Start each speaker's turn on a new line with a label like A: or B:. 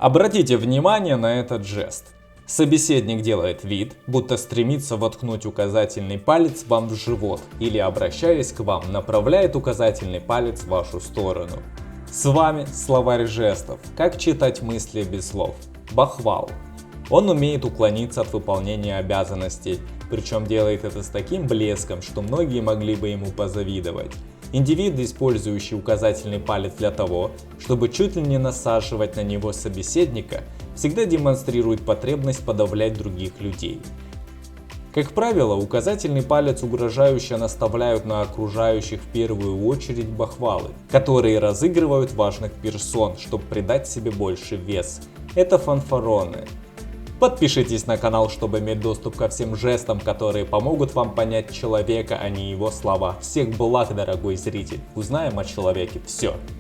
A: Обратите внимание на этот жест. Собеседник делает вид, будто стремится воткнуть указательный палец вам в живот или, обращаясь к вам, направляет указательный палец в вашу сторону. С вами словарь жестов. Как читать мысли без слов? Бахвал. Он умеет уклониться от выполнения обязанностей, причем делает это с таким блеском, что многие могли бы ему позавидовать. Индивид, использующий указательный палец для того, чтобы чуть ли не насаживать на него собеседника, всегда демонстрирует потребность подавлять других людей. Как правило, указательный палец угрожающе наставляют на окружающих в первую очередь бахвалы, которые разыгрывают важных персон, чтобы придать себе больше вес. Это фанфароны. Подпишитесь на канал, чтобы иметь доступ ко всем жестам, которые помогут вам понять человека, а не его слова. Всех благ, дорогой зритель. Узнаем о человеке все.